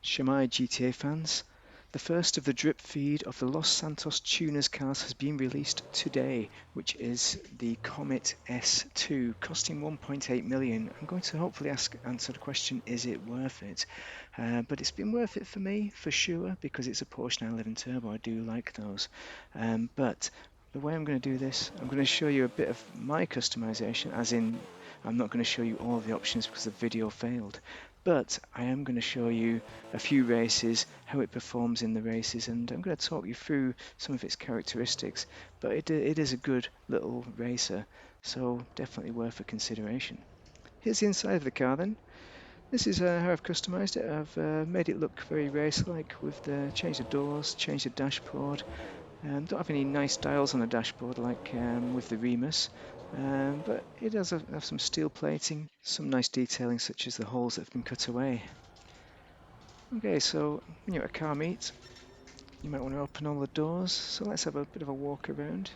Shemai GTA fans, the first of the drip feed of the Los Santos tuners cars has been released today, which is the Comet S2, costing 1.8 million. I'm going to hopefully answer the question, is it worth it? But it's been worth it for me, for sure, because it's a Porsche 911 Turbo. I do like those. But the way I'm going to do this, I'm going to show you a bit of my customization, as in I'm not going to show you all of the options because the video failed. But I am going to show you a few races, how it performs in the races, and I'm going to talk you through some of its characteristics. But it is a good little racer, so definitely worth a consideration. Here's the inside of the car then. This is how I've customized it. I've made it look very race-like with the change the doors, change the dashboard. Don't have any nice dials on the dashboard like with the Remus, but it does have some steel plating, some nice detailing such as the holes that have been cut away. Okay, so when you're at a car meet, you might want to open all the doors, so let's have a bit of a walk around.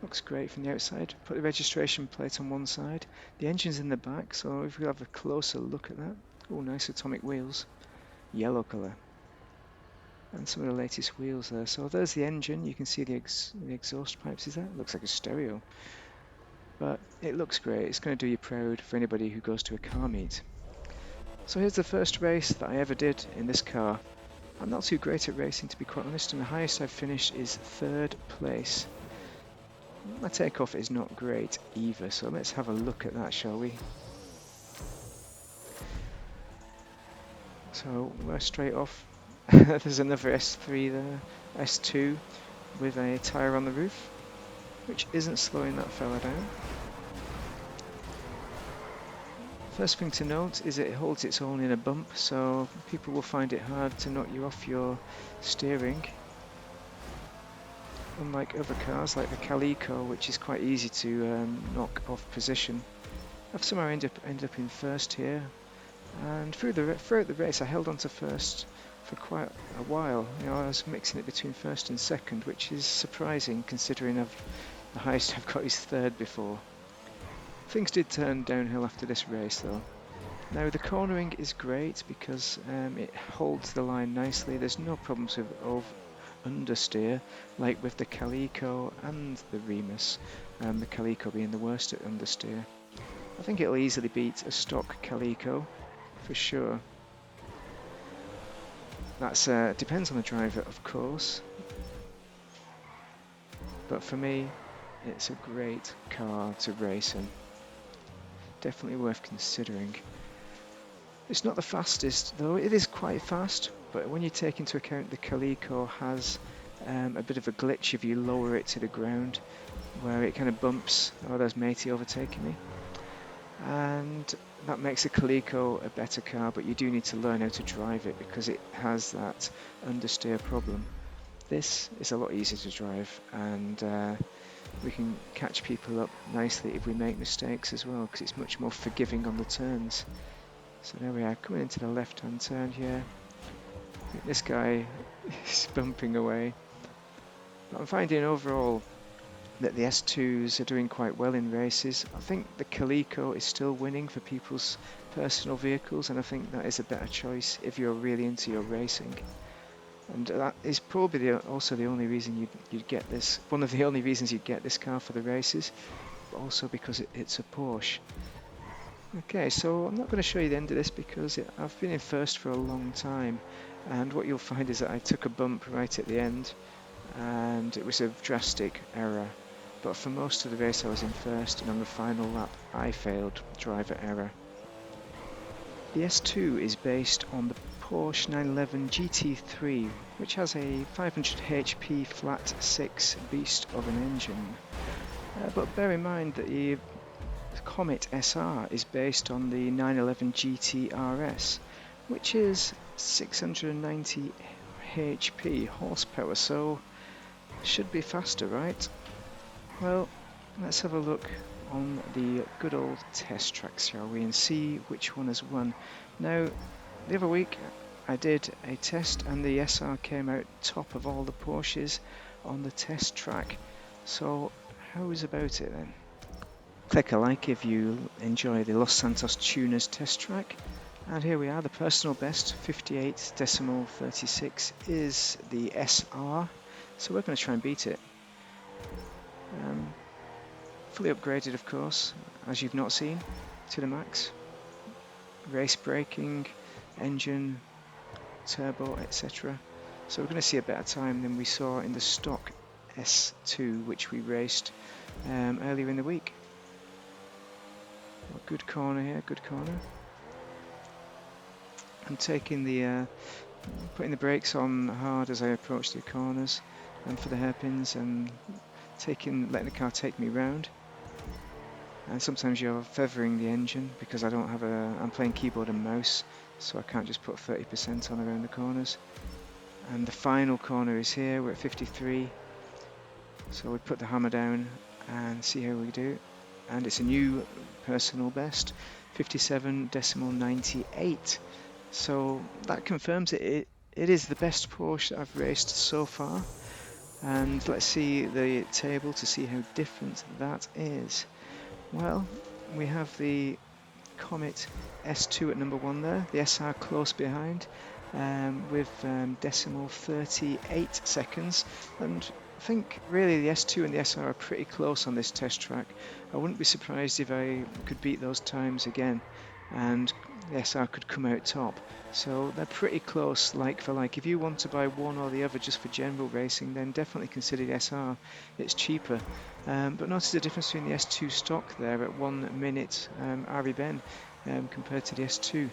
Looks great from the outside. Put the registration plate on one side, the engine's in the back, so if we have a closer look at that, oh, nice atomic wheels, yellow colour. And some of the latest wheels there. So there's the engine. You can see the exhaust pipes. Is that? It looks like a stereo. But it looks great. It's going to do you proud for anybody who goes to a car meet. So here's the first race that I ever did in this car. I'm not too great at racing, to be quite honest, and the highest I've finished is 3rd place. My takeoff is not great either, so let's have a look at that, shall we? So we're straight off. There's another S3 there, S2 with a tyre on the roof, which isn't slowing that fella down. First thing to note is that it holds its own in a bump, so people will find it hard to knock you off your steering. Unlike other cars like the Calico, which is quite easy to knock off position. I've somehow ended up in first here, and throughout the race I held on to first for quite a while. I was mixing it between first and second, which is surprising considering the highest I've got is 3rd before. Things did turn downhill after this race though. Now the cornering is great because it holds the line nicely. There's no problems with understeer like with the Calico and the Remus, the Calico being the worst at understeer. I think it'll easily beat a stock Calico for sure. That depends on the driver, of course, but for me it's a great car to race in. Definitely worth considering. It's not the fastest, though. It is quite fast, but when you take into account the Calico has a bit of a glitch if you lower it to the ground, where it kind of bumps. Oh, there's Matey overtaking me. And that makes the Calico a better car, but you do need to learn how to drive it because it has that understeer problem. This is a lot easier to drive, and we can catch people up nicely if we make mistakes as well, because it's much more forgiving on the turns. So there we are, coming into the left-hand turn here. This guy is bumping away. But I'm finding overall that the S2s are doing quite well in races. I think the Calico is still winning for people's personal vehicles, and I think that is a better choice if you're really into your racing. And that is probably also the only reason you'd get this, one of the only reasons you'd get this car for the races, but also because it's a Porsche. Okay, so I'm not going to show you the end of this because I've been in first for a long time, and what you'll find is that I took a bump right at the end, and it was a drastic error. But for most of the race I was in first, and on the final lap I failed, driver error. The S2 is based on the Porsche 911 GT3, which has a 500 HP flat 6 beast of an engine. But bear in mind that the Comet SR is based on the 911 GT RS, which is 690 HP horsepower, so should be faster, right? Well, let's have a look on the good old test tracks, shall we, and see which one has won. Now, the other week I did a test and the SR came out top of all the Porsches on the test track. So how's about it then? Click a like if you enjoy the Los Santos Tuners test track, And here we are, the personal best, 58.36 is the SR. So we're going to try and beat it. Fully upgraded, of course, as you've not seen, to the max. Race braking, engine, turbo, etc. So we're going to see a better time than we saw in the stock S2, which we raced earlier in the week. Good corner here, good corner. I'm taking the putting the brakes on hard as I approach the corners and for the hairpins, and letting the car take me round. And sometimes you're feathering the engine because I'm playing keyboard and mouse, so I can't just put 30% on around the corners. And the final corner is here, we're at 53. So we put the hammer down and see how we do. And it's a new personal best, 57.98. So that confirms it is the best Porsche that I've raced so far. And let's see the table to see how different that is. Well, we have the Comet S2 at number 1 there, the SR close behind, with decimal 38 seconds. And I think really the S2 and the SR are pretty close on this test track. I wouldn't be surprised if I could beat those times again and the SR could come out top. So they're pretty close, like for like. If you want to buy one or the other just for general racing, then definitely consider the SR. It's cheaper. But notice the difference between the S2 stock there at 1 minute RB compared to the S2.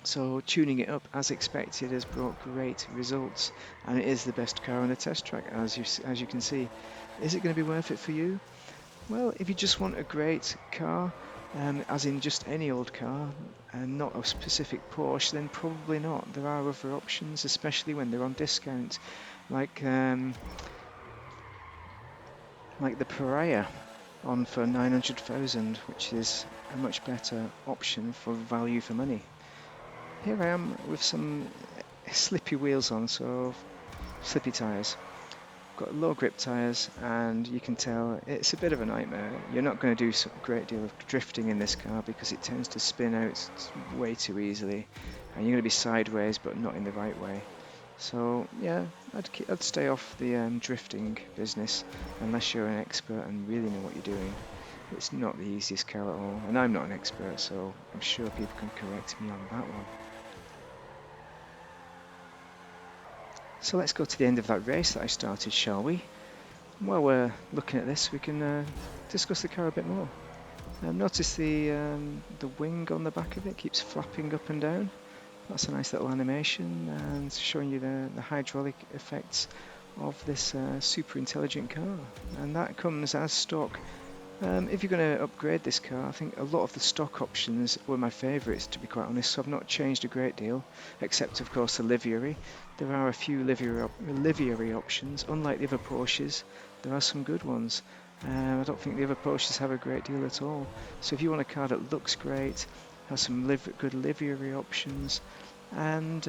So tuning it up as expected has brought great results, and it is the best car on the test track, as you can see. Is it going to be worth it for you? Well, if you just want a great car, as in just any old car, and not a specific Porsche, then probably not. There are other options, especially when they're on discount, like the Pariah on for 900,000, which is a much better option for value for money. Here I am with some slippy wheels on, so slippy tyres. Got low grip tyres, and you can tell it's a bit of a nightmare. You're not going to do a great deal of drifting in this car because it tends to spin out way too easily, and you're going to be sideways but not in the right way. So yeah, I'd stay off the drifting business unless you're an expert and really know what you're doing. It's not the easiest car at all, and I'm not an expert, so I'm sure people can correct me on that one. So let's go to the end of that race that I started, shall we? While we're looking at this, we can discuss the car a bit more. Notice the wing on the back of it keeps flapping up and down. That's a nice little animation and showing you the hydraulic effects of this super intelligent car. And that comes as stock. If you're going to upgrade this car, I think a lot of the stock options were my favourites, to be quite honest, so I've not changed a great deal, except of course the livery. There are a few livery options. Unlike the other Porsches, there are some good ones. I don't think the other Porsches have a great deal at all. So if you want a car that looks great, has some good livery options, and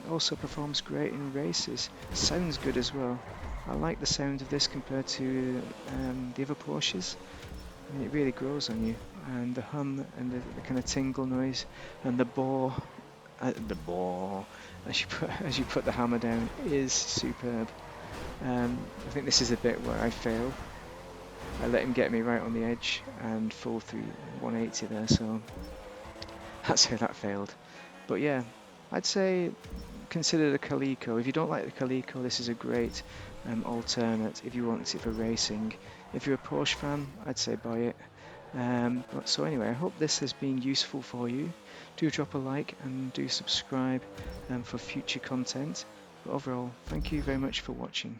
also performs great in races, sounds good as well. I like the sound of this compared to the other Porsches. And it really grows on you, and the hum and the kind of tingle noise and the bore as you put the hammer down is superb. I think this is a bit where I fail. I let him get me right on the edge and fall through 180 there, so that's how that failed. But yeah, I'd say consider the Calico. If you don't like the Calico, this is a great alternate if you want it for racing. If you're a Porsche fan, I'd say buy it. So anyway, I hope this has been useful for you. Do drop a like and do subscribe for future content. But overall, thank you very much for watching.